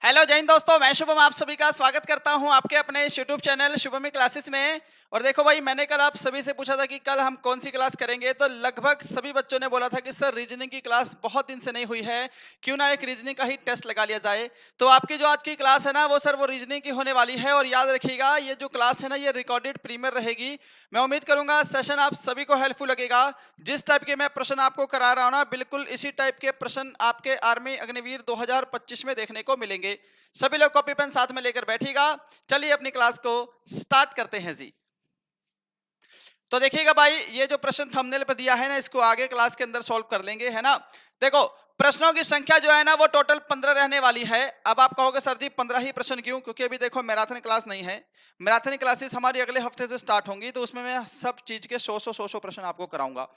Hello जय हिंद दोस्तों, मैं शुभम आप सभी का स्वागत करता हूं आपके अपने यूट्यूब चैनल शुभमी क्लासेस में। और देखो भाई, मैंने कल आप सभी से पूछा था कि कल हम कौन सी क्लास करेंगे, तो लगभग सभी बच्चों ने बोला था कि सर रीजनिंग की क्लास बहुत दिन से नहीं हुई है, क्यों ना एक रीजनिंग का ही टेस्ट लगा लिया जाए। तो आपकी जो आज की क्लास है ना वो सर वो रीजनिंग की होने वाली है। और याद रखिएगा, ये जो क्लास है ना ये रिकॉर्डेड प्रीमियर रहेगी। मैं उम्मीद करूंगा सेशन आप सभी को हेल्पफुल लगेगा। जिस टाइप के मैं प्रश्न आपको करा रहा हूँ ना, बिल्कुल इसी टाइप के प्रश्न आपके आर्मी अग्निवीर 2025 में देखने को मिलेंगे। सभी लोग कॉपी पेन साथ में लेकर बैठिएगा। चलिए अपनी क्लास को स्टार्ट करते हैं जी। तो देखिएगा भाई, ये जो प्रश्न थंबनेल पर दिया है ना, इसको आगे क्लास के अंदर सॉल्व कर लेंगे, है ना। देखो, प्रश्नों की संख्या जो है ना वो टोटल 15 रहने वाली है। अब आप कहोगे सर जी 15 ही प्रश्न क्यों? क्योंकि अभी देखो मैराथन क्लास नहीं है। मैराथन क्लासेस हमारी अगले हफ्ते से स्टार्ट होंगी, तो उसमें मैं सब चीज के 100 प्रश्न आपको कराऊंगा।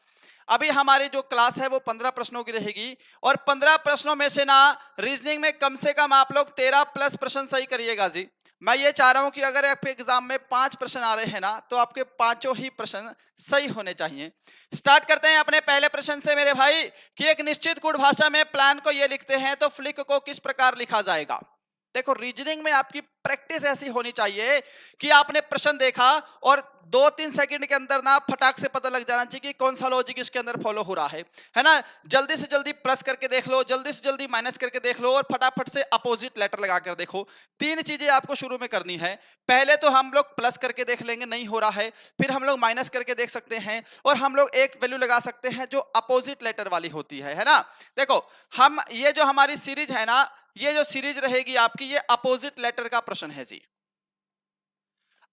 अभी हमारी जो क्लास है वो 15 प्रश्नों की रहेगी। और 15 प्रश्नों में से ना रीजनिंग में कम से कम आप लोग 13 प्लस प्रश्न सही करिएगा जी। मैं ये चाह रहा हूं कि अगर आपके एग्जाम में 5 प्रश्न आ रहे हैं ना, तो आपके पांचों ही प्रश्न सही होने चाहिए। स्टार्ट करते हैं अपने पहले प्रश्न से मेरे भाई, कि एक निश्चित गुण भाषा में प्लान को ये लिखते हैं तो फ्लिक को किस प्रकार लिखा जाएगा। देखो, रीजनिंग में आपकी प्रैक्टिस ऐसी होनी चाहिए कि आपने प्रश्न देखा और 2-3 सेकंड के अंदर ना फटाक से पता लग जाना चाहिए कि कौन सा लॉजिक इसके अंदर फॉलो हो रहा है ना। जल्दी से जल्दी प्लस करके देख लो, जल्दी से जल्दी माइनस करके देख लो, और फटाफट से अपोजिट लेटर लगा कर देखो। 3 चीजें आपको शुरू में करनी है। पहले तो हम लोग प्लस करके देख लेंगे, नहीं हो रहा है, फिर हम लोग माइनस करके देख सकते हैं, और हम लोग एक वैल्यू लगा सकते हैं जो अपोजिट लेटर वाली होती है ना। देखो, हम ये जो हमारी सीरीज है ना, ये जो सीरीज रहेगी आपकी, ये अपोजिट लेटर का प्रश्न है जी।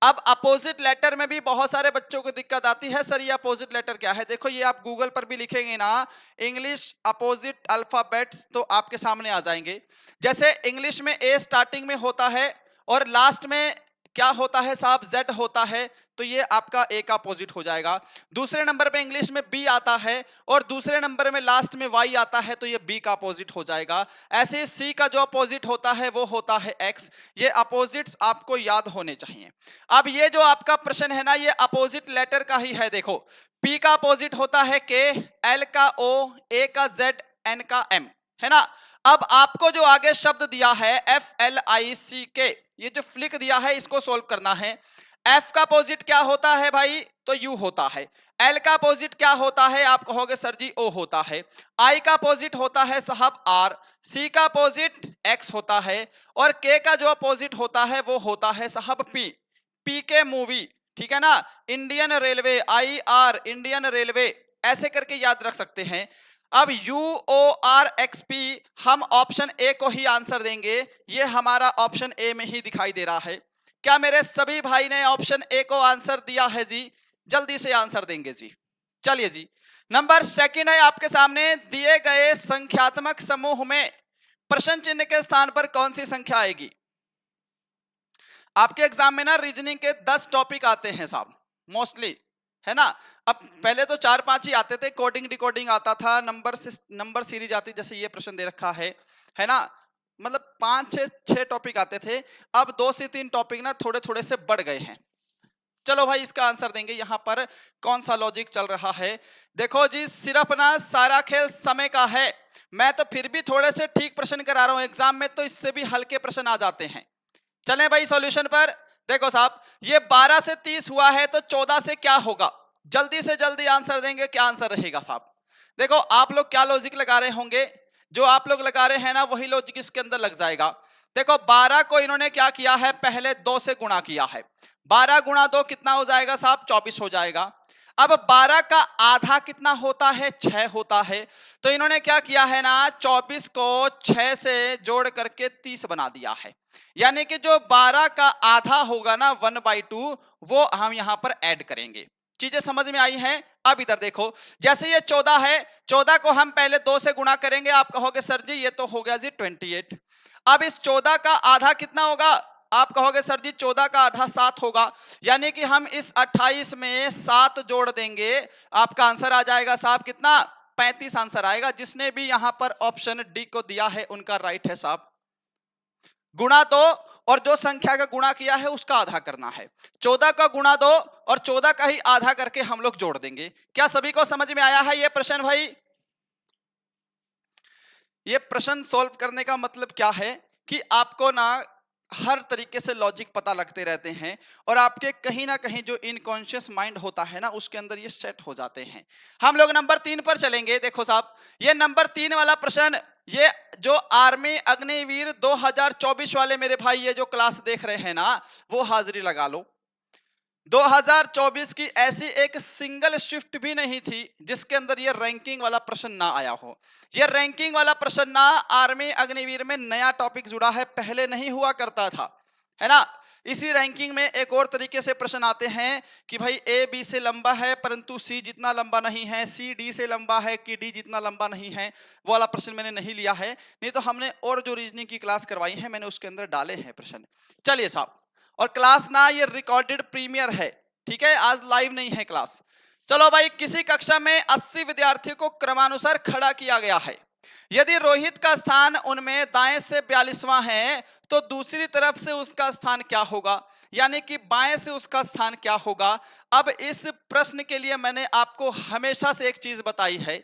अब अपोजिट लेटर में भी बहुत सारे बच्चों को दिक्कत आती है, सर ये अपोजिट लेटर क्या है। देखो, ये आप गूगल पर भी लिखेंगे ना, इंग्लिश अपोजिट अल्फाबेट्स, तो आपके सामने आ जाएंगे। जैसे इंग्लिश में ए स्टार्टिंग में होता है और लास्ट में क्या होता है साहब, जेड होता है, तो ये आपका ए का अपोजिट हो जाएगा। दूसरे नंबर पे इंग्लिश में बी आता है और दूसरे नंबर में लास्ट में वाई आता है, तो ये बी का अपोजिट हो जाएगा। ऐसे सी का जो अपोजिट होता है वो होता है एक्स। ये अपोजिट्स आपको याद होने चाहिए। अब ये जो आपका प्रश्न है ना, ये अपोजिट लेटर का ही है। देखो, पी का अपोजिट होता है के, एल का ओ, ए का जेड, एन का एम, है ना। अब आपको जो आगे शब्द दिया है एफ एल आई सी के, ये जो फ्लिक दिया है इसको सोल्व करना है। एफ का अपोजिट क्या होता है भाई, तो यू होता है। एल का अपोजिट क्या होता है, आप कहोगे सर जी ओ होता है। आई का अपोजिट होता है साहब आर। सी का अपोजिट एक्स होता है। और के का जो अपोजिट होता है वो होता है साहब पी। पी के मूवी, ठीक है ना। Indian railway, I R Indian railway, ऐसे करके याद रख सकते हैं। अब U O R X P, हम ऑप्शन ए को ही आंसर देंगे। ये हमारा ऑप्शन ए में ही दिखाई दे रहा है। क्या मेरे सभी भाई ने ऑप्शन ए को आंसर दिया है जी? जल्दी से आंसर देंगे जी। चलिए जी, नंबर सेकंड है आपके सामने, दिए गए संख्यात्मक समूह में प्रश्न चिन्ह के स्थान पर कौन सी संख्या आएगी। आपके एग्जाम में ना रीजनिंग के 10 टॉपिक आते हैं साहब, मोस्टली, है ना। अब पहले तो 4-5 ही आते थे, कोडिंग डिकोडिंग आता था, नंबर सीरीज आती, जैसे ये प्रश्न दे रखा है ना। मतलब 5-6 टॉपिक आते थे। अब 2 से 3 टॉपिक ना थोड़े थोड़े से बढ़ गए हैं। चलो भाई, इसका आंसर देंगे यहां पर कौन सा लॉजिक चल रहा है। देखो जी, सिर्फ ना सारा खेल समय का है। मैं तो फिर भी थोड़े से ठीक प्रश्न करा रहा हूं, एग्जाम में तो इससे भी हल्के प्रश्न आ जाते हैं। चलें भाई सॉल्यूशन पर। देखो साहब, ये 12 से 30 हुआ है, तो 14 से क्या होगा? जल्दी से जल्दी आंसर देंगे, क्या आंसर रहेगा साहब? देखो, आप लोग क्या लॉजिक लगा रहे होंगे, जो आप लोग लगा रहे हैं ना वही लॉजिक इसके अंदर लग जाएगा। देखो, 12 को इन्होंने क्या किया है, पहले 2 से गुणा किया है। 12 गुणा 2 कितना हो जाएगा साहब? 24 हो जाएगा। अब 12 का आधा कितना होता है? 6 होता है। तो इन्होंने क्या किया है ना, 24 को 6 से जोड़ करके 30 बना दिया है। यानी कि जो 12 का आधा होगा ना 1/2, वो हम यहां पर ऐड करेंगे। चीजें समझ में आई हैं? अब इधर देखो, जैसे ये 14 है, 14 को हम पहले 2 से गुणा करेंगे। आप कहोगे सर जी ये तो हो गया जी 28। अब इस 14 का आधा कितना होगा? आप कहोगे सर जी 14 का आधा 7 होगा। यानी कि हम इस 28 में 7 जोड़ देंगे, आपका आंसर आ जाएगा साहब कितना? 35 आंसर आएगा। जिसने भी यहां पर ऑप्शन डी को दिया है उनका राइट है साहब। गुणा 2, और जो संख्या का गुणा किया है उसका आधा करना है। 14 का गुणा 2 और 14 का ही आधा करके हम लोग जोड़ देंगे। क्या सभी को समझ में आया है ये प्रश्न भाई? ये प्रश्न सॉल्व करने का मतलब क्या है कि आपको ना हर तरीके से लॉजिक पता लगते रहते हैं और आपके कहीं ना कहीं जो इनकॉन्शियस माइंड होता है ना उसके अंदर ये सेट हो जाते हैं। हम लोग नंबर 3 पर चलेंगे। देखो साहब, ये नंबर 3 वाला प्रश्न, ये जो आर्मी अग्निवीर 2024 वाले मेरे भाई ये जो क्लास देख रहे हैं ना, वो हाजिरी लगा लो। 2024 की ऐसी एक सिंगल शिफ्ट भी नहीं थी जिसके अंदर ये रैंकिंग वाला प्रश्न ना आया हो। ये रैंकिंग वाला प्रश्न ना आर्मी अग्निवीर में नया टॉपिक जुड़ा है, पहले नहीं हुआ करता था, है ना। इसी रैंकिंग में एक और तरीके से प्रश्न आते हैं कि भाई ए बी से लंबा है परंतु सी जितना लंबा नहीं है, सी डी से लंबा है कि डी जितना लंबा नहीं है। वो वाला प्रश्न मैंने नहीं लिया है, नहीं तो हमने और जो रीजनिंग की क्लास करवाई है मैंने उसके अंदर डाले हैं प्रश्न। चलिए साहब, और क्लास ना ये रिकॉर्डेड प्रीमियर है, ठीक है, आज लाइव नहीं है क्लास। चलो भाई, किसी कक्षा में 80 विद्यार्थियों को क्रमानुसार खड़ा किया गया है। यदि रोहित का स्थान उनमें दाएं से 42वां है तो दूसरी तरफ से उसका स्थान क्या होगा, यानी कि बाएं से उसका स्थान क्या होगा। अब इस प्रश्न के लिए मैंने आपको हमेशा से एक चीज बताई है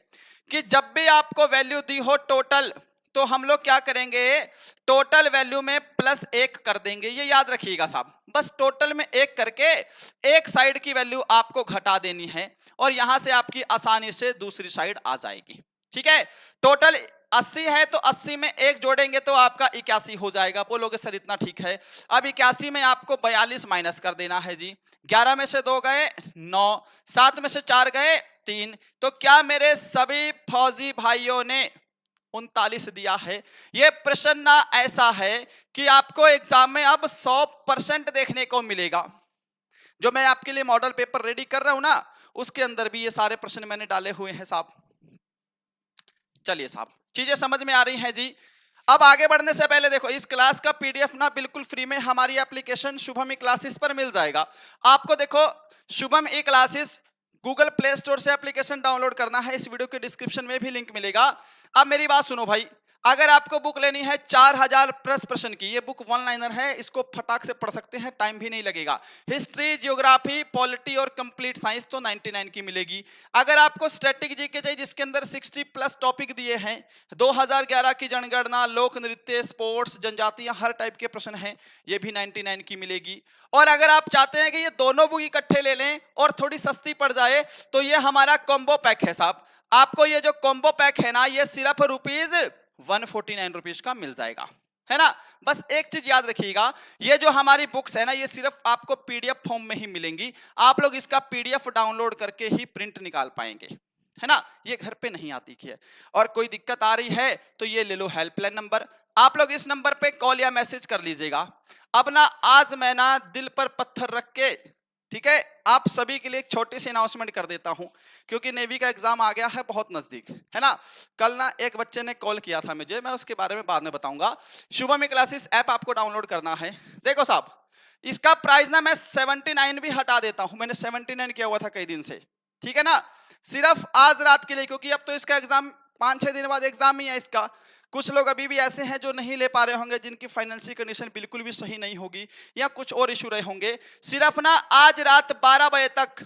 कि जब भी आपको वैल्यू दी हो टोटल, तो हम लोग क्या करेंगे, टोटल वैल्यू में +1 कर देंगे। ये याद रखिएगा साहब, बस टोटल में 1 करके एक साइड की वैल्यू आपको घटा देनी है और यहां से आपकी आसानी से दूसरी साइड आ जाएगी, ठीक है। टोटल 80 है तो 80 में 1 जोड़ेंगे तो आपका 81 हो जाएगा। बोलोगे सर इतना ठीक है। अब 81 में आपको 42 माइनस कर देना है जी। 11 में से 2 गए 9, 7 में से 4 गए 3। तो क्या मेरे सभी फौजी भाइयों ने 39 दिया है। ये प्रश्न ना ऐसा है कि आपको एग्जाम में अब 100% देखने को मिलेगा। जो मैं आपके लिए मॉडल पेपर रेडी कर रहा हूं ना, उसके अंदर भी ये सारे प्रश्न मैंने डाले हुए हैं साहब। चलिए साहब, चीजें समझ में आ रही हैं जी। अब आगे बढ़ने से पहले देखो, इस क्लास का पीडीएफ ना बिल्कुल फ्री में हमारी एप्लीकेशन शुभम ई क्लासेस पर मिल जाएगा। आपको देखो, शुभम ई क्लासेस गूगल प्ले स्टोर से एप्लीकेशन डाउनलोड करना है, इस वीडियो के डिस्क्रिप्शन में भी लिंक मिलेगा। अब मेरी बात सुनो भाई, अगर आपको बुक लेनी है 4000 प्लस प्रश्न की, ये बुक 1 लाइनर है, इसको फटाक से पढ़ सकते हैं, टाइम भी नहीं लगेगा। हिस्ट्री, जियोग्राफी, पॉलिटी और कंप्लीट साइंस तो 99 की मिलेगी। अगर आपको स्टैटिक जीके चाहिए जिसके अंदर 60 प्लस टॉपिक दिए हैं, 2011 की जनगणना, लोक नृत्य, स्पोर्ट्स, जनजातियां, हर टाइप के प्रश्न हैं, ये भी 99 की मिलेगी। और अगर आप चाहते हैं कि ये दोनों बुक इकट्ठे ले लें और थोड़ी सस्ती पड़ जाए, तो ये हमारा कॉम्बो पैक है साहब। आपको ये जो कॉम्बो पैक है ना, ये सिर्फ ₹149 का मिल जाएगा, है ना। बस एक चीज याद रखिएगा, ये जो हमारी बुक्स है ना, ये सिर्फ आपको पीडीएफ फॉर्म में ही मिलेंगी। आप लोग इसका पीडीएफ डाउनलोड करके ही प्रिंट निकाल पाएंगे, है ना। ये घर पे नहीं आती है। और कोई दिक्कत आ रही है तो ये ले लो हेल्पलाइन नंबर, आप लोग इस नंबर पे कॉल या मैसेज कर लीजिएगा। अब ना आज मैं ना दिल पर पत्थर रख के, ठीक है, आप सभी के लिए एक छोटी सी अनाउंसमेंट कर देता हूं, क्योंकि नेवी का एग्जाम आ गया है बहुत नजदीक, है ना। कल ना एक बच्चे ने कॉल किया था मुझे, मैं उसके बारे में बाद में बताऊंगा। शुभम ई क्लासेस ऐप आपको डाउनलोड करना है। देखो साहब, इसका प्राइस ना मैं 79 भी हटा देता हूं, मैंने 79 किया हुआ था कई दिन से, ठीक है ना। सिर्फ आज रात के लिए, क्योंकि अब तो इसका एग्जाम 5-6 दिन बाद एग्जाम ही है इसका। कुछ लोग अभी भी ऐसे हैं जो नहीं ले पा रहे होंगे, जिनकी फाइनेंशियल कंडीशन बिल्कुल भी सही नहीं होगी या कुछ और इशू रहे होंगे। सिर्फ ना आज रात 12 बजे तक,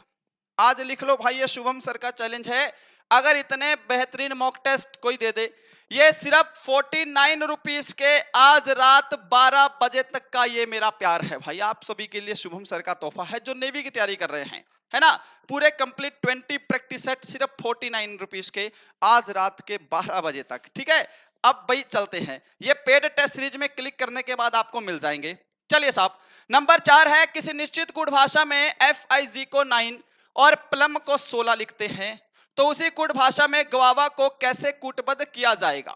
आज लिख लो भाई, ये शुभम सर का चैलेंज है। अगर इतने बेहतरीन मॉक टेस्ट कोई दे दे, ये सिर्फ 49 रुपीज के आज रात 12 बजे तक का ये मेरा प्यार है भाई, आप सभी के लिए शुभम सर का तोहफा है जो नेवी की तैयारी कर रहे हैं, है ना। पूरे कंप्लीट 20 प्रैक्टिस सेट सिर्फ 49 रुपीज के आज रात के 12 बजे तक, ठीक है। अब भाई चलते हैं, ये पेड टेस्ट सीरीज में क्लिक करने के बाद आपको मिल जाएंगे। चलिए साहब, नंबर 4 है, किसी निश्चित कूट भाषा में FIG को 9 और प्लम को 16 लिखते हैं, तो उसी कूट भाषा में गवावा को कैसे कूटबद्ध किया जाएगा।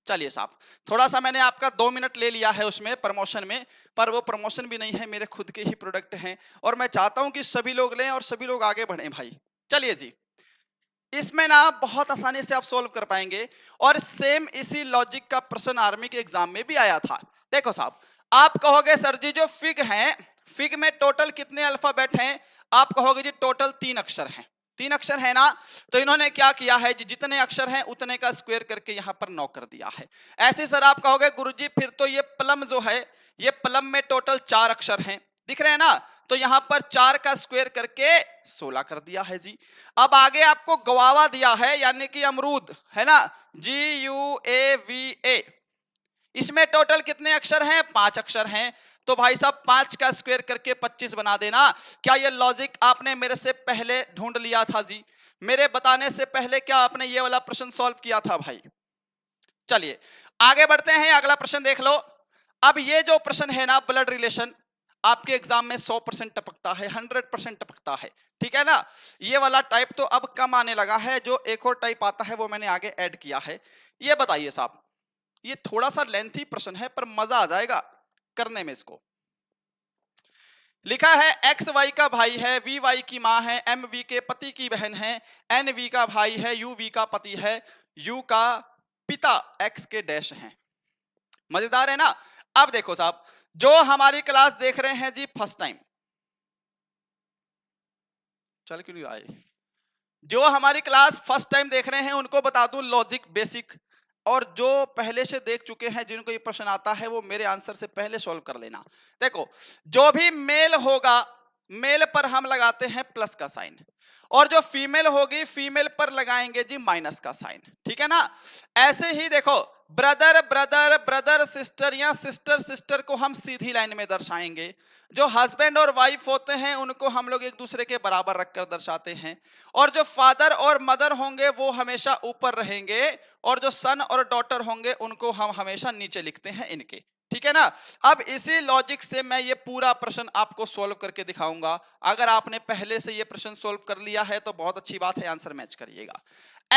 चलिए साहब, थोड़ा सा मैंने आपका 2 मिनट ले लिया है उसमें प्रमोशन में, पर वो प्रमोशन भी नहीं है, मेरे खुद के ही प्रोडक्ट हैं और मैं चाहता हूं कि सभी लोग लें और सभी लोग आगे बढ़ें भाई। चलिए जी, इसमें ना बहुत आसानी से आप सोल्व कर पाएंगे और सेम इसी लॉजिक का प्रश्न आर्मी के एग्जाम में भी आया था। देखो साहब, आप कहोगे सर जी जो फिग है, फिग में टोटल कितने अल्फाबेट हैं, आप कहोगे जी टोटल 3 अक्षर हैं। 3 अक्षर है ना, तो इन्होंने क्या किया है जी, जितने अक्षर हैं उतने का स्क्वायर करके यहां पर 9 कर दिया है। ऐसे सर आप कहोगे गुरुजी फिर तो ये प्लम जो है, ये प्लम में टोटल 4 अक्षर हैं, दिख रहे हैं ना, तो यहां पर 4 का स्क्वायर करके 16 कर दिया है जी। अब आगे आपको गवावा दिया है, यानी कि अमरूद, है ना, GUAVA, इसमें टोटल कितने अक्षर हैं? 5 अक्षर हैं। तो भाई साहब 5 का स्क्वायर करके 25 बना देना। क्या ये लॉजिक आपने मेरे से पहले ढूंढ लिया था जी? मेरे बताने से पहले क्या आपने ये वाला प्रश्न सॉल्व किया था भाई? चलिए आगे बढ़ते हैं, अगला प्रश्न देख लो। अब ये जो प्रश्न है ना, ब्लड रिलेशन, आपके एग्जाम में 100% टपकता है, 100% टपकता है, ठीक है ना। ये वाला टाइप तो अब कम आने लगा है, जो एक और टाइप आता है वो मैंने आगे ऐड किया है। ये बताइए साहब, ये थोड़ा सा लेंथी प्रश्न है पर मजा आ जाएगा करने में इसको। लिखा है एक्स वाई का भाई है, वी वाई की मां है, एम वी के पति की बहन है, एन वी का भाई है, यू वी का पति है, यू का पिता एक्स के डैश हैं। मजेदार है ना। अब देखो साहब, जो हमारी क्लास देख रहे हैं जी फर्स्ट टाइम, चल क्यों नहीं आए, जो हमारी क्लास फर्स्ट टाइम देख रहे हैं उनको बता दूं लॉजिक बेसिक, और जो पहले से देख चुके हैं जिनको ये प्रश्न आता है वो मेरे आंसर से पहले सॉल्व कर लेना। देखो, जो भी मेल होगा, मेल पर हम लगाते हैं प्लस का साइन, और जो फीमेल होगी फीमेल पर लगाएंगे जी माइनस का साइन, ठीक है ना। ऐसे ही देखो, ब्रदर ब्रदर, ब्रदर सिस्टर या सिस्टर सिस्टर को हम सीधी लाइन में दर्शाएंगे। जो हस्बैंड और वाइफ होते हैं उनको हम लोग एक दूसरे के बराबर रखकर दर्शाते हैं, और जो फादर और मदर होंगे वो हमेशा ऊपर रहेंगे, और जो सन और डॉटर होंगे उनको हम हमेशा नीचे लिखते हैं इनके, ठीक है ना। अब इसी लॉजिक से मैं ये पूरा प्रश्न आपको सॉल्व करके दिखाऊंगा। अगर आपने पहले से ये प्रश्न सॉल्व कर लिया है तो बहुत अच्छी बात है, आंसर मैच करिएगा।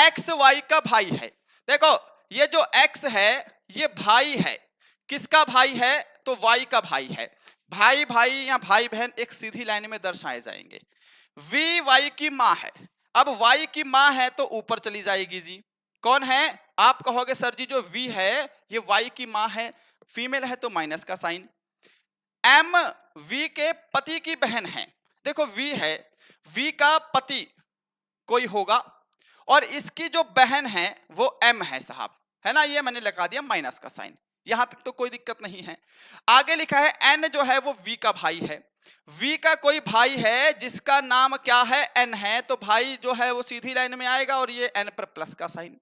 एक्स वाई का भाई है, देखो ये जो एक्स है ये भाई है, किसका भाई है? तो वाई का भाई है। भाई भाई या भाई बहन एक सीधी लाइन में दर्शाए जाएंगे। वी वाई की मां है, अब वाई की मां है तो ऊपर चली जाएगी जी। कौन है? आप कहोगे सर जी जो वी है ये वाई की मां है, फीमेल है तो माइनस का साइन। एम वी के पति की बहन है, देखो वी है, वी का पति कोई होगा, और इसकी जो बहन है वो एम है साहब, है ना। ये मैंने लगा दिया माइनस का साइन, यहां तक तो कोई दिक्कत नहीं है। आगे लिखा है एन जो है वो वी का भाई है, वी का कोई भाई है जिसका नाम क्या है? एन है, तो भाई जो है वो सीधी लाइन में आएगा और ये एन पर प्लस का साइन।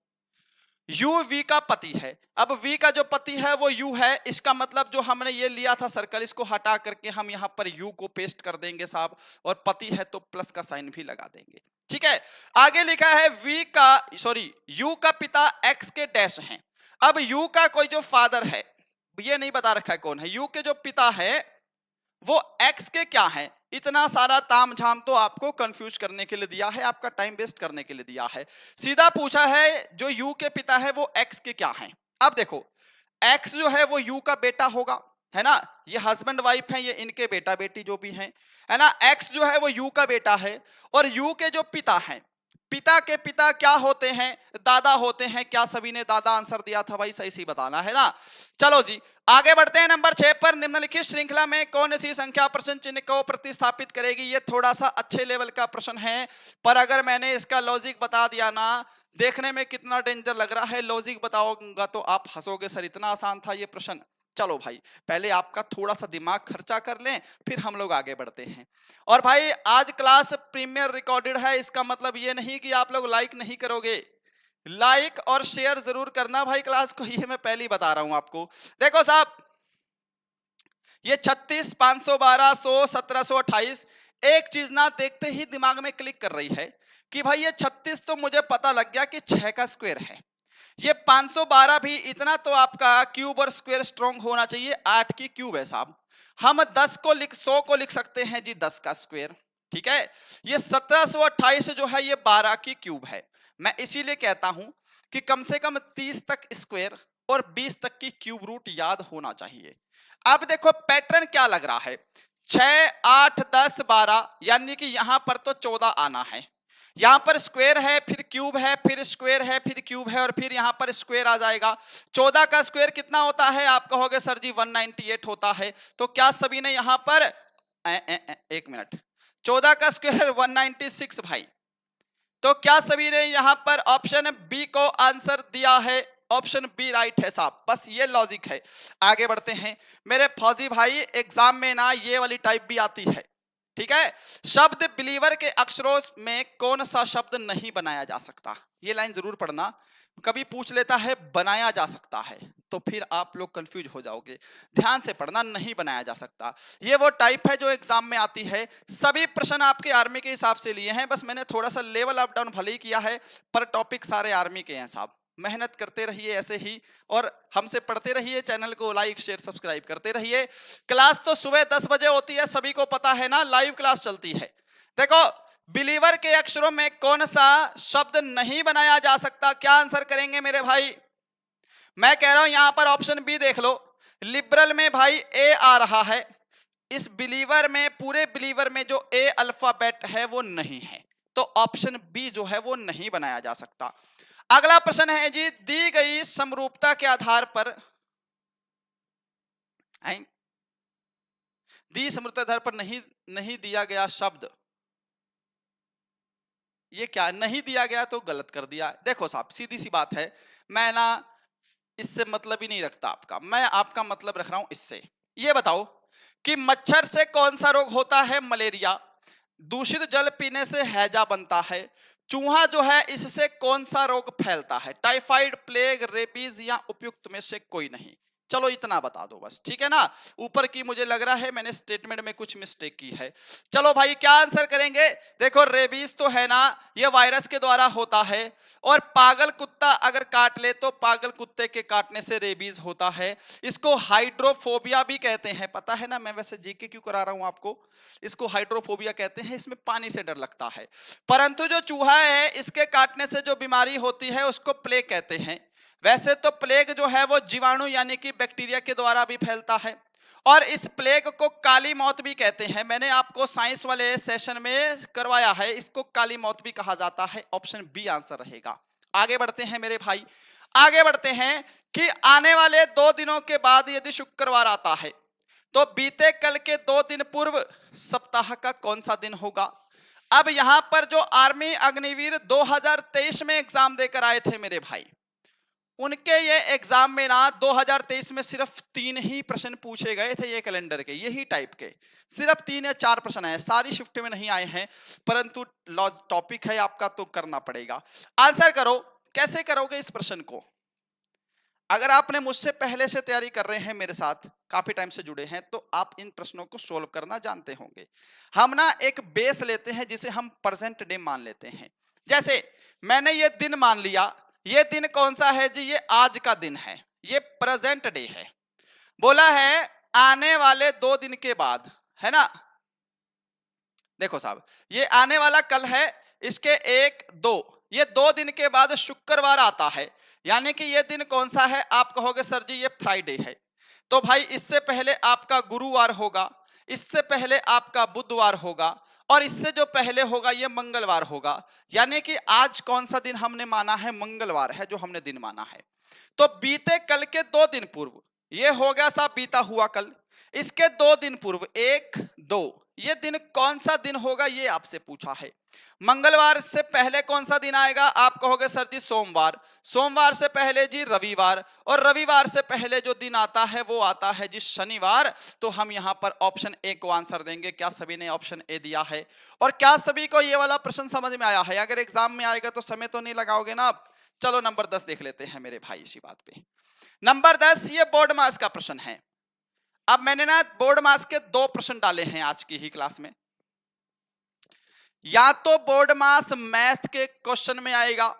यू वी का पति है, अब वी का जो पति है वो यू है, इसका मतलब जो हमने ये लिया था सर्कल, इसको हटा करके हम यहां पर यू को पेस्ट कर देंगे साहब, और पति है तो प्लस का साइन भी लगा देंगे, ठीक है। आगे लिखा है यू का पिता एक्स के डैश हैं। अब यू का कोई जो फादर है, ये नहीं बता रखा है कौन है, यू के जो पिता है वो एक्स के क्या है। इतना सारा ताम झाम तो आपको कंफ्यूज करने के लिए दिया है, आपका टाइम वेस्ट करने के लिए दिया है। सीधा पूछा है जो यू के पिता है वो एक्स के क्या हैं। अब देखो, एक्स जो है वो यू का बेटा होगा, है ना, ये हस्बैंड वाइफ है, ये इनके बेटा बेटी जो भी हैं, है ना। एक्स जो है वो यू का बेटा है, और यू के जो पिता हैं, पिता के पिता क्या होते हैं? दादा होते हैं। क्या सभी ने दादा आंसर दिया था भाई? सही सही बताना है ना। चलो जी आगे बढ़ते हैं नंबर 6 पर। निम्नलिखित श्रृंखला में कौन सी संख्या प्रश्न चिन्ह को प्रतिस्थापित करेगी? ये थोड़ा सा अच्छे लेवल का प्रश्न है, पर अगर मैंने इसका लॉजिक बता दिया ना, देखने में कितना डेंजर लग रहा है, लॉजिक बताऊंगा तो आप हंसोगे सर इतना आसान था ये प्रश्न। चलो भाई, पहले आपका थोड़ा सा दिमाग खर्चा कर लें, फिर हम लोग आगे बढ़ते हैं। और भाई आज क्लास प्रीमियर रिकॉर्डेड है, इसका मतलब ये नहीं कि आप लोग लाइक नहीं करोगे, लाइक और शेयर जरूर करना भाई क्लास को, ये मैं पहले ही बता रहा हूं आपको। देखो साहब, ये 36, 512, 100, 1728, एक चीज ना देखते ही दिमाग में क्लिक कर रही है कि भाई ये 36 तो मुझे पता लग गया कि 6 का स्क्वायर है, ये 512 भी, इतना तो आपका क्यूब और स्क्वायर स्ट्रॉन्ग होना चाहिए, 8 की क्यूब है साहब। हम 10 को 100 को लिख सकते हैं जी 10 का स्क्वायर, ठीक है। ये 1728 जो है ये 12 की क्यूब है। मैं इसीलिए कहता हूं कि कम से कम 30 तक स्क्वायर और 20 तक की क्यूब रूट याद होना चाहिए। अब देखो पैटर्न क्या लग रहा है, 6, 8, 10, 12, यानी कि यहां पर तो 14 आना है। यहां पर स्क्वायर है, फिर क्यूब है, फिर स्क्वायर है, फिर क्यूब है, और फिर यहां पर स्क्वायर आ जाएगा। 14 का स्क्वायर कितना होता है? आप कहोगे सर जी 198 होता है। तो क्या सभी ने यहां पर एक मिनट, 14 का स्क्वायर 196 भाई। तो क्या सभी ने यहां पर ऑप्शन बी को आंसर दिया है? ऑप्शन बी राइट है साहब, बस ये लॉजिक है। आगे बढ़ते हैं मेरे फौजी भाई, एग्जाम में ना ये वाली टाइप भी आती है, ठीक है। शब्द बिलीवर के अक्षरों में कौन सा शब्द नहीं बनाया जा सकता, ये लाइन जरूर पढ़ना। कभी पूछ लेता है बनाया जा सकता है, तो फिर आप लोग कंफ्यूज हो जाओगे। ध्यान से पढ़ना, नहीं बनाया जा सकता। ये वो टाइप है जो एग्जाम में आती है। सभी प्रश्न आपके आर्मी के हिसाब से लिए हैं, बस मैंने थोड़ा सा लेवल अप डाउन भले ही किया है, पर टॉपिक सारे आर्मी के हैं साहब। मेहनत करते रहिए ऐसे ही, और हमसे पढ़ते रहिए। चैनल को लाइक शेयर सब्सक्राइब करते रहिए। क्लास तो सुबह 10 बजे होती है, सभी को पता है ना, लाइव क्लास चलती है। देखो, बिलीवर के अक्षरों में कौन सा शब्द नहीं बनाया जा सकता, क्या आंसर करेंगे मेरे भाई? मैं कह रहा हूं यहां पर ऑप्शन बी देख लो। लिबरल में भाई ए आ रहा है, इस बिलीवर में, पूरे बिलीवर में जो ए अल्फाबेट है वो नहीं है, तो ऑप्शन बी जो है वो नहीं बनाया जा सकता। अगला प्रश्न है जी, दी गई समरूपता के आधार पर, दी समरूपता आधार पर नहीं दिया गया शब्द, ये क्या नहीं दिया गया तो गलत कर दिया। देखो साहब, सीधी सी बात है, मैं ना इससे मतलब ही नहीं रखता आपका, मैं आपका मतलब रख रहा हूं इससे। ये बताओ कि मच्छर से कौन सा रोग होता है? मलेरिया। दूषित जल पीने से हैजा बनता है। चूहा जो है, इससे कौन सा रोग फैलता है? टाइफाइड, प्लेग, रेबीज या उपयुक्त में से कोई नहीं। चलो इतना बता दो बस, ठीक है ना। ऊपर की मुझे लग रहा है मैंने स्टेटमेंट में कुछ मिस्टेक की है। चलो भाई, क्या आंसर करेंगे? देखो, रेबीज तो है ना, ये वायरस के द्वारा होता है। और पागल कुत्ता अगर काट ले तो पागल कुत्ते के काटने से रेबीज होता है। इसको हाइड्रोफोबिया भी कहते हैं, पता है ना। मैं वैसे जीके क्यों करा रहा हूं आपको, इसको हाइड्रोफोबिया कहते हैं, इसमें पानी से डर लगता है। परंतु जो चूहा है, इसके काटने से जो बीमारी होती है उसको प्लेग कहते हैं। वैसे तो प्लेग जो है वो जीवाणु यानी कि बैक्टीरिया के द्वारा भी फैलता है, और इस प्लेग को काली मौत भी कहते हैं। मैंने आपको साइंस वाले सेशन में करवाया है, इसको काली मौत भी कहा जाता है। ऑप्शन बी आंसर रहेगा। आगे बढ़ते हैं मेरे भाई, आगे बढ़ते हैं कि आने वाले 2 दिनों के बाद यदि शुक्रवार आता है तो बीते कल के 2 दिन पूर्व सप्ताह का कौन सा दिन होगा? अब यहां पर जो आर्मी अग्निवीर 2023 में एग्जाम देकर आए थे मेरे भाई, उनके ये एग्जाम में ना 2023 में सिर्फ 3 ही प्रश्न पूछे गए थे, ये कैलेंडर के यही टाइप के सिर्फ 3 या 4 प्रश्न आए, सारी शिफ्ट में नहीं आए हैं। परंतु टॉपिक है आपका तो करना पड़ेगा। आंसर करो, कैसे करोगे इस प्रश्न को? अगर आपने मुझसे पहले से तैयारी कर रहे हैं, मेरे साथ काफी टाइम से जुड़े हैं, तो आप इन प्रश्नों को सोल्व करना जानते होंगे। हम ना एक बेस लेते हैं जिसे हम प्रेजेंट डे मान लेते हैं। जैसे मैंने ये दिन मान लिया, ये दिन कौन सा है जी? ये आज का दिन है, ये प्रेजेंट डे है। बोला है आने वाले 2 दिन के बाद, है ना। देखो साहब, ये आने वाला कल है, इसके 1 2, ये 2 दिन के बाद शुक्रवार आता है, यानी कि ये दिन कौन सा है? आप कहोगे सर जी ये फ्राइडे है। तो भाई इससे पहले आपका गुरुवार होगा, इससे पहले आपका बुधवार होगा, और इससे जो पहले होगा ये मंगलवार होगा। यानी कि आज कौन सा दिन हमने माना है? मंगलवार है जो हमने दिन माना है। तो बीते कल के 2 दिन पूर्व, ये हो गया साहब बीता हुआ कल, इसके 2 दिन पूर्व 1 2, ये दिन कौन सा दिन होगा ये आपसे पूछा है। मंगलवार से पहले कौन सा दिन आएगा? आप कहोगे सर जी सोमवार, सोमवार से पहले जी रविवार, और रविवार से पहले जो दिन आता है वो आता है जी शनिवार। तो हम यहां पर ऑप्शन ए को आंसर देंगे। क्या सभी ने ऑप्शन ए दिया है? और क्या सभी को ये वाला प्रश्न समझ में आया है? अगर एग्जाम में आएगा तो समय तो नहीं लगाओगे ना आप। चलो नंबर 10 देख लेते हैं मेरे भाई इसी बात पे। नंबर 10, ये बोर्ड मास का प्रश्न है। अब मैंने ना बोर्ड मास के 2 प्रश्न डाले हैं आज की ही क्लास में। या तो बोर्ड मास मैथ के क्वेश्चन में आएगा,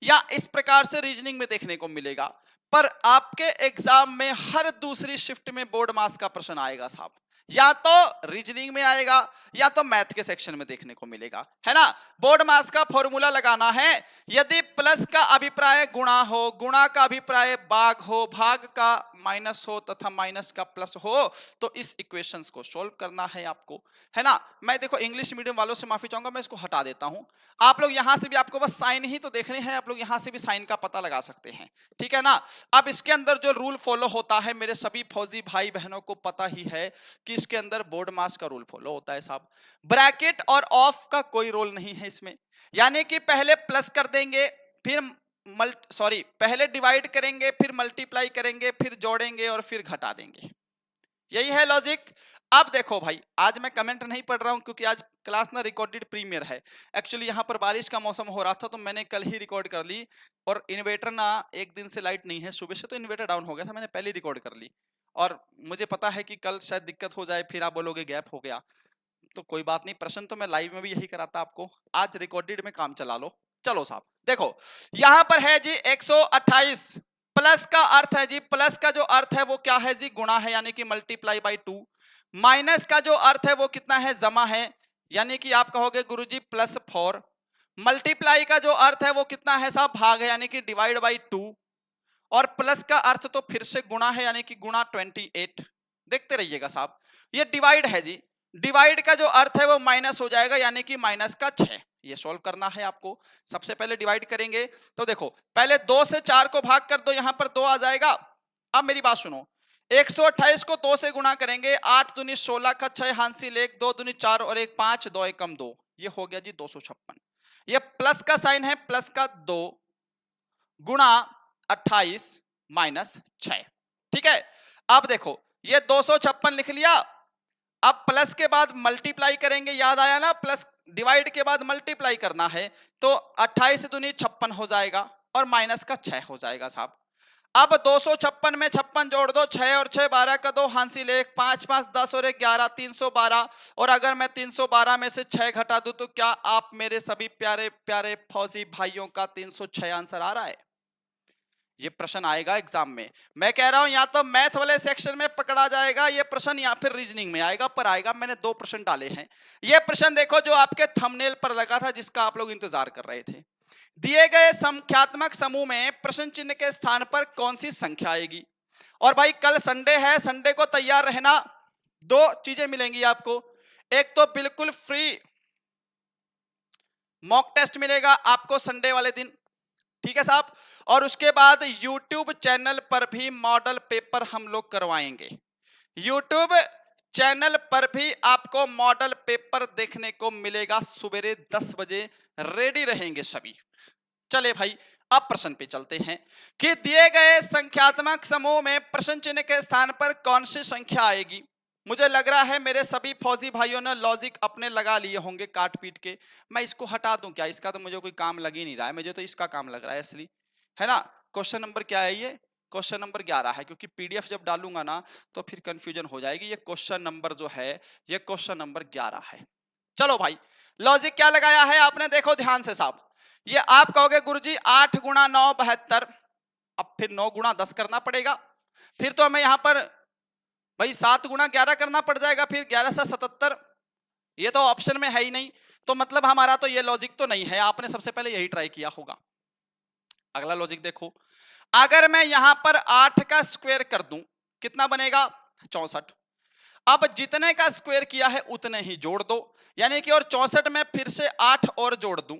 या इस प्रकार से रीजनिंग में देखने को मिलेगा। पर आपके एग्जाम में हर दूसरी शिफ्ट में बोर्ड मास का प्रश्न आएगा साहब, या तो रीजनिंग में आएगा या तो मैथ के सेक्शन में देखने को मिलेगा, है ना। बोर्ड मास का फॉर्मूला लगाना है, यदि प्लस का अभिप्राय गुणा हो, गुणा का अभिप्राय भाग हो, भाग का माइनस हो तथा माइनस का प्लस हो, तो इस इक्वेशंस को सोल्व करना है आपको, है ना। मैं देखो इंग्लिश मीडियम वालों से माफी चाहूंगा, मैं इसको हटा देता हूं। आप लोग यहां से भी, आपको बस साइन ही तो देखने हैं, आप लोग यहां से भी साइन का पता लगा सकते हैं, ठीक है ना। अब इसके अंदर जो रूल फॉलो होता है, मेरे सभी फौजी भाई बहनों को पता ही है कि इसके अंदर बोर्ड मास का रूल फॉलो होता है साहब। ब्रैकेट और ऑफ का कोई रोल नहीं है इसमें, यानी कि पहले प्लस कर देंगे, फिर पहले डिवाइड करेंगे, फिर मल्टीप्लाई करेंगे, फिर जोड़ेंगे और फिर घटा देंगे, यही है लॉजिक। अब देखो भाई, आज मैं कमेंट नहीं पढ़ रहा हूं क्योंकि आज क्लास ना रिकॉर्डेड प्रीमियर है। एक्चुअली यहाँ पर बारिश का मौसम हो रहा था तो मैंने कल ही रिकॉर्ड कर ली, और इन्वर्टर ना एक दिन से लाइट नहीं है, सुबह से तो इन्वर्टर डाउन हो गया था, मैंने पहले रिकॉर्ड कर ली। और मुझे पता है कि कल शायद दिक्कत हो जाए, फिर आप बोलोगे गैप हो गया, तो कोई बात नहीं, प्रश्न तो मैं लाइव में भी यही कराता आपको, आज रिकॉर्डेड में काम चला लो। चलो साहब देखो, यहां पर है जी 128, प्लस का अर्थ है जी, प्लस का जो अर्थ है वो क्या है जी, गुणा है, यानी कि मल्टीप्लाई बाई 2। माइनस का जो अर्थ है वो कितना है, जमा है, यानी कि आप कहोगे गुरुजी +4। मल्टीप्लाई का जो अर्थ है वो कितना है साहब, भाग है, यानी कि डिवाइड बाई 2। और प्लस का अर्थ तो फिर से गुणा है, यानी कि गुणा 28। देखते रहिएगा साहब, ये डिवाइड है जी, डिवाइड का जो अर्थ है वो माइनस हो जाएगा, यानी कि -6। ये सॉल्व करना है आपको। सबसे पहले डिवाइड करेंगे तो देखो, पहले 2 से 4 को भाग कर दो, यहां पर 2 आ जाएगा। अब मेरी बात सुनो, 128 को 2 से गुणा करेंगे, 8 दूनी 16 का 6 हांसिल 1, 2 दूनी 4 और 1 5, 2 एकम 2, ये हो गया जी 256। ये प्लस का साइन है, प्लस का 2 गुणा 28 -6। ठीक है, अब देखो ये 256 लिख लिया। अब प्लस के बाद मल्टीप्लाई करेंगे, याद आया ना, प्लस डिवाइड के बाद मल्टीप्लाई करना है, तो 28 दूनी 56 हो जाएगा और माइनस का 6 हो जाएगा साहब। अब 256 में 56 जोड़ दो, 6 और 6 12 का 2 हांसिल 1, 5 5 10 और 1 11, 312। और अगर मैं 312 में से 6 घटा दूं तो क्या आप मेरे सभी प्यारे प्यारे फौजी भाइयों का 306 आंसर आ रहा है? ये प्रश्न आएगा एग्जाम में, मैं कह रहा हूं या तो मैथ वाले सेक्शन में पकड़ा जाएगा ये प्रश्न, या फिर रीजनिंग में आएगा, पर आएगा। मैंने 2 प्रश्न डाले हैं। ये प्रश्न देखो जो आपके थंबनेल पर लगा था, जिसका आप लोग इंतजार कर रहे थे। दिए गए संख्यात्मक समूह में प्रश्न चिन्ह के स्थान पर कौन सी संख्या आएगी? और भाई कल संडे है, संडे को तैयार रहना। 2 चीजें मिलेंगी आपको, एक तो बिल्कुल फ्री मॉक टेस्ट मिलेगा आपको संडे वाले दिन, ठीक है साहब, और उसके बाद YouTube चैनल पर भी मॉडल पेपर हम लोग करवाएंगे। YouTube चैनल पर भी आपको मॉडल पेपर देखने को मिलेगा, सवेरे 10 बजे रेडी रहेंगे सभी। चले भाई, अब प्रश्न पे चलते हैं कि दिए गए संख्यात्मक समूह में प्रश्न चिन्ह के स्थान पर कौन सी संख्या आएगी। मुझे लग रहा है मेरे सभी फौजी भाइयों ने लॉजिक अपने लगा लिए होंगे काट पीट के। मैं इसको हटा दूं क्या? इसका तो मुझे कोई काम लग ही नहीं रहा है, मुझे तो इसका काम लग रहा है असली, है ना। क्वेश्चन नंबर क्या है? ये क्वेश्चन नंबर 11 है, क्योंकि पीडीएफ जब डालूंगा ना तो फिर कंफ्यूजन हो जाएगी। ये क्वेश्चन नंबर जो है, ये क्वेश्चन नंबर 11 है। चलो भाई, लॉजिक क्या लगाया है आपने, देखो ध्यान से साहब। ये आप कहोगे गुरुजी 8 गुणा 9 72, अब फिर 9 गुणा 10 करना पड़ेगा, फिर तो हमें यहां पर भाई 7 गुणा 11 करना पड़ जाएगा, फिर 11 से 77, ये तो ऑप्शन में है ही नहीं, तो मतलब हमारा तो ये लॉजिक तो नहीं है। आपने सबसे पहले यही ट्राई किया होगा। अगला लॉजिक देखो, अगर मैं यहां पर 8 का स्क्वायर कर दूं कितना बनेगा? 64। अब जितने का स्क्वायर किया है उतने ही जोड़ दो, यानी कि और 64 में फिर से 8 और जोड़ दूं,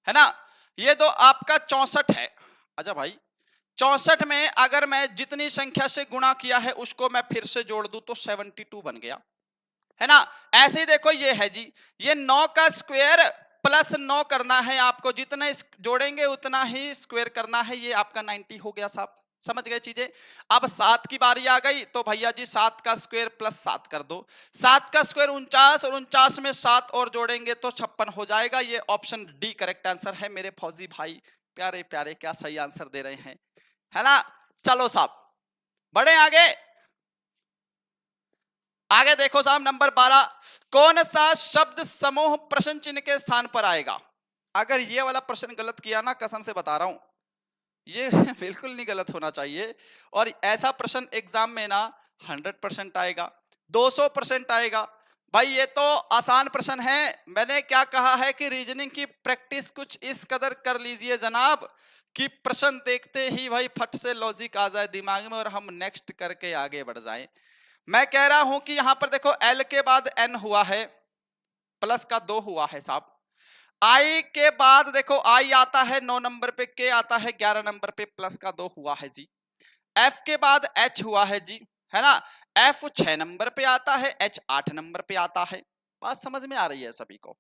है ना। ये तो आपका 64 है। अच्छा भाई, 64 में अगर मैं जितनी संख्या से गुणा किया है उसको मैं फिर से जोड़ दूं तो 72 बन गया, है ना। ऐसे ही देखो ये है जी, ये 9 का स्क्वायर प्लस 9 करना है आपको, जितने जोड़ेंगे उतना ही स्क्वायर करना है, ये आपका 90 हो गया साहब। समझ गए चीजें। अब 7 की बारी आ गई, तो भैया जी 7 का स्क्वायर प्लस 7 कर दो। 7 का स्क्वायर 49, और 49 में 7 और जोड़ेंगे तो 56 हो जाएगा। ये ऑप्शन डी करेक्ट आंसर है मेरे फौजी भाई प्यारे प्यारे, क्या सही आंसर दे रहे हैं, है ना। चलो साहब बढ़े आगे। आगे देखो साहब, नंबर 12, कौन सा शब्द समूह प्रश्न चिन्ह के स्थान पर आएगा? अगर ये वाला प्रश्न गलत किया ना, कसम से बता रहा हूं, ये बिल्कुल नहीं गलत होना चाहिए, और ऐसा प्रश्न एग्जाम में ना 100% आएगा, 200% आएगा। भाई ये तो आसान प्रश्न है। मैंने क्या कहा है कि रीजनिंग की प्रैक्टिस कुछ इस कदर कर लीजिए जनाब कि प्रश्न देखते ही भाई फट से लॉजिक आ जाए दिमाग में और हम नेक्स्ट करके आगे बढ़ जाएं। मैं कह रहा हूं कि यहां पर देखो एल के बाद एन हुआ है, प्लस का 2 हुआ है साहब। आई के बाद देखो आई आता है 9 नंबर पे, के आता है 11 नंबर पे, प्लस का 2 हुआ है जी। एफ के बाद एच हुआ है जी, है ना। एफ 6 नंबर पे आता है, एच 8 नंबर पे आता है। बात समझ में आ रही है सभी को,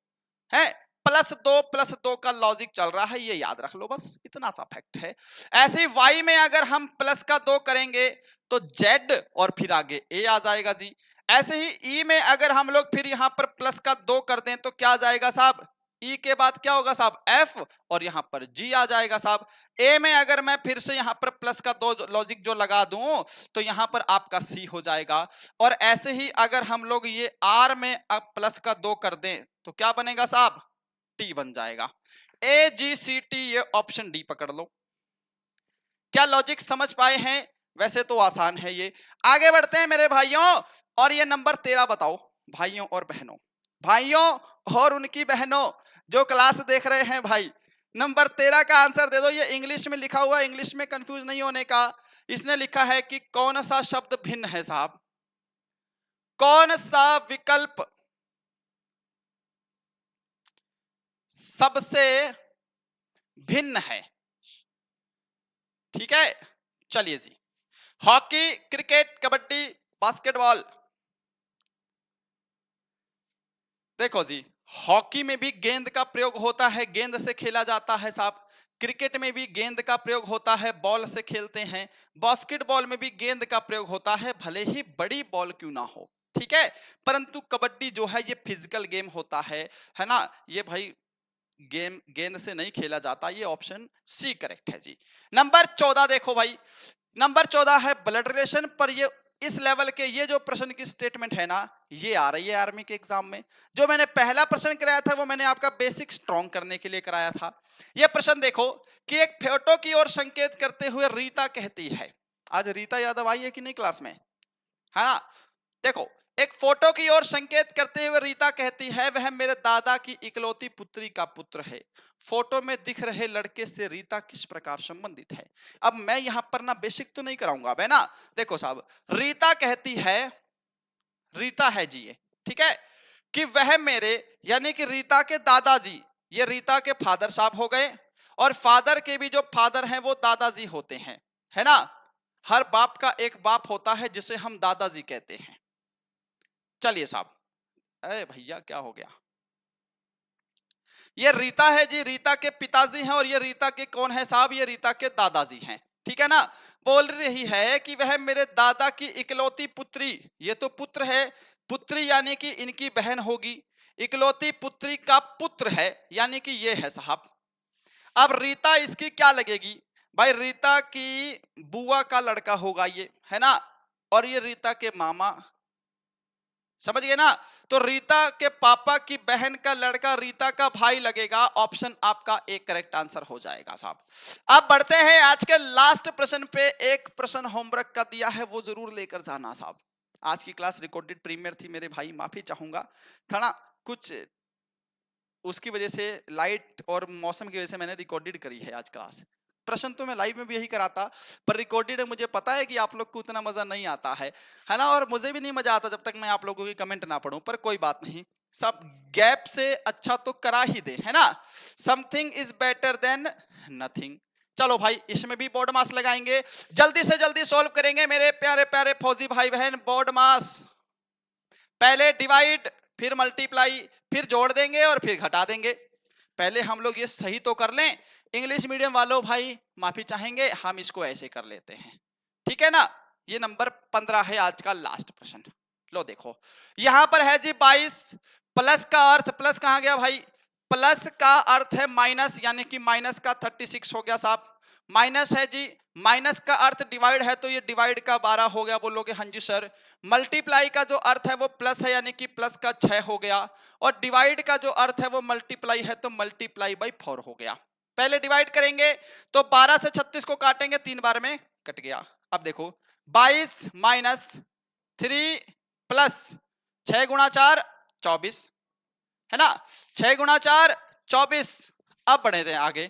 है। +2 का लॉजिक चल रहा है, ये याद रख लो, बस इतना सा फैक्ट है। ऐसे ही y में अगर हम +2 करेंगे तो z और फिर आगे a आ जाएगा जी। ऐसे ही e में अगर हम लोग फिर यहां पर +2 कर दें तो क्या आ जाएगा साहब, ई के बाद क्या होगा साहब, एफ, और यहां पर जी आ जाएगा साहब। ए में अगर मैं फिर से यहां पर +2 लॉजिक जो लगा दूं तो यहां पर आपका सी हो जाएगा। और ऐसे ही अगर हम लोग ये आर में अब +2 कर दें तो क्या बनेगा साहब, टी बन जाएगा। ए जी सी टी, ये ऑप्शन डी पकड़ लो। क्या लॉजिक समझ पाए हैं? वैसे तो आसान है ये। आगे बढ़ते हैं मेरे भाइयों, और ये नंबर 13 बताओ भाइयों और बहनों, भाइयों और उनकी बहनों जो क्लास देख रहे हैं भाई, नंबर 13 का आंसर दे दो। ये इंग्लिश में लिखा हुआ है, इंग्लिश में कंफ्यूज नहीं होने का। इसने लिखा है कि कौन सा शब्द भिन्न है साहब, कौन सा विकल्प सबसे भिन्न है। ठीक है, चलिए जी, हॉकी, क्रिकेट, कबड्डी, बास्केटबॉल। देखो जी, हॉकी में भी गेंद का प्रयोग होता है, गेंद से खेला जाता है साहब। क्रिकेट में भी गेंद का प्रयोग होता है, बॉल से खेलते हैं। बास्केटबॉल में भी गेंद का प्रयोग होता है, भले ही बड़ी बॉल क्यों ना हो, ठीक है। परंतु कबड्डी जो है ये फिजिकल गेम होता है ना, ये भाई गेम गेंद से नहीं खेला जाता। ये ऑप्शन सी करेक्ट है जी। नंबर 14 देखो भाई, नंबर 14 है ब्लड रिलेशन। पर ये इस लेवल के ये जो प्रश्न की स्टेटमेंट है ना, ये आ रही है आर्मी के एग्जाम में। जो मैंने पहला प्रश्न कराया था वो मैंने आपका बेसिक स्ट्रॉन्ग करने के लिए कराया था। ये प्रश्न देखो कि एक फोटो की ओर संकेत करते हुए रीता कहती है, आज रीता यादव आई है कि नहीं क्लास में, है ना। देखो, एक फोटो की ओर संकेत करते हुए रीता कहती है वह मेरे दादा की इकलौती पुत्री का पुत्र है। फोटो में दिख रहे लड़के से रीता किस प्रकार संबंधित है। अब मैं यहां पर ना बेसिक तो नहीं कराऊंगा है ना। देखो साहब, रीता कहती है, रीता है जी ये, ठीक है, कि वह मेरे यानी कि रीता के दादाजी, ये रीता के फादर साहब हो गए, और फादर के भी जो फादर हैं वो दादाजी होते हैं, है ना। हर बाप का एक बाप होता है जिसे हम दादाजी कहते हैं। चलिए साहब, अरे भैया क्या हो गया, ये रीता है जी, रीता के पिताजी हैं, और ये रीता के कौन है साहब, ये रीता के दादाजी हैं, ठीक है ना। बोल रही है कि वह मेरे दादा की इकलौती पुत्री, ये तो पुत्र है, पुत्री यानी कि इनकी बहन होगी, इकलौती पुत्री का पुत्र है यानी कि ये है साहब। अब रीता इसकी क्या लगेगी भाई, रीता की बुआ का लड़का होगा ये, है ना, और ये रीता के मामा, समझ गए ना। तो रीता के पापा की बहन का लड़का रीता का भाई लगेगा। ऑप्शन आपका एक करेक्ट आंसर हो जाएगा साहब। अब बढ़ते हैं आज के लास्ट प्रश्न पे। एक प्रश्न होमवर्क का दिया है, वो जरूर लेकर जाना साहब। आज की क्लास रिकॉर्डेड प्रीमियर थी मेरे भाई, माफी चाहूंगा, था ना, कुछ उसकी वजह से लाइट और मौसम की वजह से मैंने रिकॉर्डेड करी है आज क्लास। प्रश्न तो मैं लाइव में भी यही कराता, पर रिकॉर्डेड है, मुझे पता है कि आप लोग को उतना मजा नहीं आता है ना, और मुझे भी नहीं मजा आता जब तक मैं आप लोगों की कमेंट ना पढूं। पर कोई बात नहीं, सब गैप से अच्छा तो करा ही दे, है ना। Something is better than nothing. चलो भाई, इसमें भी बोर्ड मास लगाएंगे, जल्दी से जल्दी सॉल्व करेंगे मेरे प्यारे प्यारे फौजी भाई बहन। बोर्ड मास, पहले डिवाइड, फिर मल्टीप्लाई, फिर जोड़ देंगे और फिर घटा देंगे। पहले हम लोग ये सही तो कर लें। इंग्लिश मीडियम वालों भाई माफी चाहेंगे, हम इसको ऐसे कर लेते हैं, ठीक है ना। ये नंबर 15 है आज का लास्ट प्रश्न। लो देखो, यहां पर है जी 22, प्लस का अर्थ, प्लस कहां गया भाई, प्लस का अर्थ है माइनस, यानी कि माइनस का 36 हो गया साहब। माइनस है जी, माइनस का अर्थ डिवाइड है, तो ये डिवाइड का 12 हो गया, बोलोगे हाँ जी सर। मल्टीप्लाई का जो अर्थ है वो प्लस है, यानी कि प्लस का 6 हो गया, और डिवाइड का जो अर्थ है वो मल्टीप्लाई है, तो मल्टीप्लाई बाई 4 हो गया। पहले डिवाइड करेंगे तो 12 से 36 को काटेंगे, 3 बार में कट गया। अब देखो 22 माइनस 3 प्लस 6 गुणा 4 24, है ना, 6 गुणा 4 24। अब बढ़े थे आगे।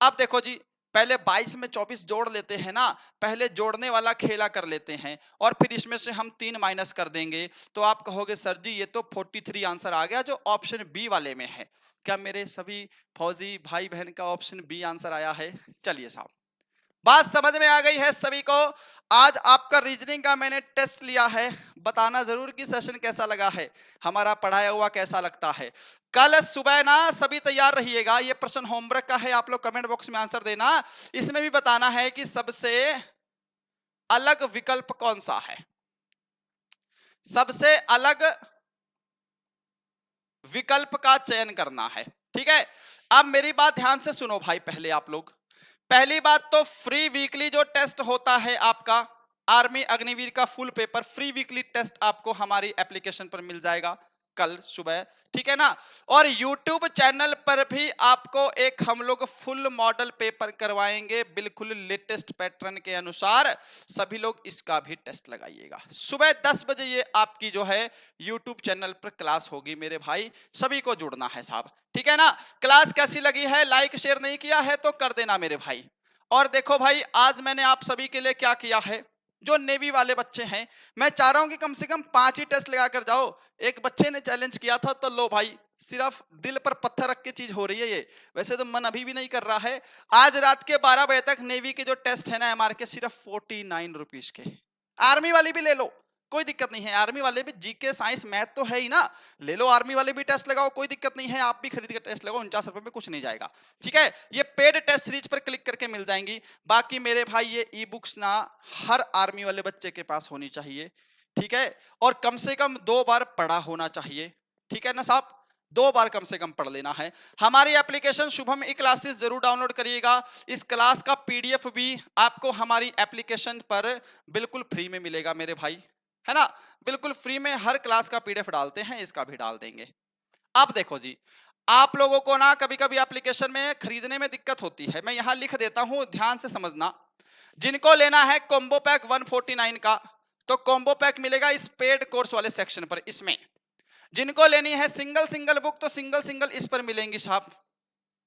अब देखो जी, पहले 22 में 24 जोड़ लेते हैं ना, पहले जोड़ने वाला खेला कर लेते हैं, और फिर इसमें से हम 3 माइनस कर देंगे। तो आप कहोगे सर जी ये तो 43 आंसर आ गया, जो ऑप्शन बी वाले में है। क्या मेरे सभी फौजी भाई बहन का ऑप्शन बी आंसर आया है? चलिए साहब, बात समझ में आ गई है सभी को। आज आपका रीजनिंग का मैंने टेस्ट लिया है, बताना जरूर कि सेशन कैसा लगा है, हमारा पढ़ाया हुआ कैसा लगता है। कल सुबह ना सभी तैयार रहिएगा, ये प्रश्न होमवर्क का है, आप लोग कमेंट बॉक्स में आंसर देना। इसमें भी बताना है कि सबसे अलग विकल्प कौन सा है, सबसे अलग विकल्प का चयन करना है। ठीक है, अब मेरी बात ध्यान से सुनो भाई। पहले आप लोग, पहली बात तो फ्री वीकली जो टेस्ट होता है आपका आर्मी अग्निवीर का full paper, free weekly test आपको हमारी एप्लीकेशन पर मिल जाएगा कल सुबह, ठीक है ना। और YouTube चैनल पर भी आपको एक हम लोग फुल मॉडल पेपर करवाएंगे बिल्कुल लेटेस्ट पैटर्न के अनुसार। सभी लोग इसका भी टेस्ट लगाइएगा। सुबह 10 बजे ये आपकी जो है YouTube चैनल पर क्लास होगी मेरे भाई, सभी को जुड़ना है साहब, ठीक है ना। क्लास कैसी लगी है, लाइक शेयर नहीं किया है तो कर देना मेरे भाई। और देखो भाई, आज मैंने आप सभी के लिए क्या किया है, जो नेवी वाले बच्चे हैं मैं चाह रहा हूं कि कम से कम 5 ही टेस्ट लगा कर जाओ। एक बच्चे ने चैलेंज किया था, तो लो भाई सिर्फ दिल पर पत्थर रख के चीज हो रही है ये, वैसे तो मन अभी भी नहीं कर रहा है। आज रात के 12 बजे तक नेवी के जो टेस्ट है ना एमआर के, सिर्फ 49 रुपीज के। आर्मी वाली भी ले लो, कोई दिक्कत नहीं है, आर्मी वाले भी जीके साइंस मैथ तो है ही ना, ले लो आर्मी वाले भी टेस्ट लगाओ, कोई दिक्कत नहीं है, आप भी खरीद के टेस्ट लगाओ, 49 रुपए में कुछ नहीं जाएगा, ठीक है। ये पेड टेस्ट सीरीज पर क्लिक करके मिल जाएंगी। बाकी मेरे भाई ये ई बुक्स ना हर आर्मी वाले बच्चे के पास होनी चाहिए, ठीक है, और कम से कम 2 बार पढ़ा होना चाहिए, ठीक है ना साहब, 2 बार कम से कम पढ़ लेना है। हमारी एप्लीकेशन शुभम ई क्लासेस जरूर डाउनलोड करिएगा। इस क्लास का पीडीएफ भी आपको हमारी एप्लीकेशन पर बिल्कुल फ्री में मिलेगा मेरे भाई, है ना, बिल्कुल फ्री में हर क्लास का पीडीएफ डालते हैं, इसका भी डाल देंगे। अब देखो जी, आप लोगों को ना कभी कभी एप्लीकेशन में खरीदने में दिक्कत होती है, मैं यहां लिख देता हूं, ध्यान से समझना। जिनको लेना है कॉम्बो पैक 149 का, तो कॉम्बो पैक मिलेगा इस पेड कोर्स वाले सेक्शन पर। इसमें जिनको लेनी है सिंगल सिंगल बुक, तो सिंगल सिंगल इस पर मिलेंगी साहब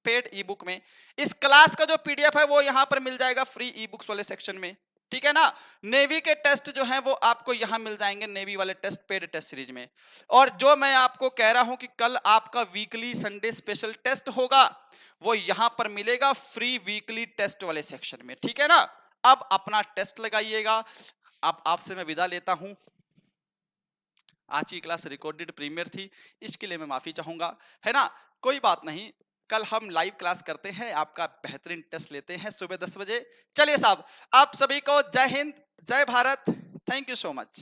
पेड ई बुक में। इस क्लास का जो पीडीएफ है वो यहां पर मिल जाएगा फ्री ई बुक्स वाले सेक्शन में, ठीक है ना। नेवी के टेस्ट जो हैं वो आपको यहां मिल जाएंगे, नेवी वाले टेस्ट पेड टेस्ट सीरीज में। और जो मैं आपको कह रहा हूं कि कल आपका वीकली संडे स्पेशल टेस्ट होगा, वो यहां पर मिलेगा फ्री वीकली टेस्ट वाले सेक्शन में, ठीक है ना। अब अपना टेस्ट लगाइएगा। अब आपसे मैं विदा लेता हूं, आज की क्लास रिकॉर्डेड प्रीमियर थी, इसके लिए मैं माफी चाहूंगा, है ना। कोई बात नहीं, कल हम लाइव क्लास करते हैं, आपका बेहतरीन टेस्ट लेते हैं सुबह 10 बजे। चलिए साहब, आप सभी को जय हिंद, जय Bharat, thank you so much.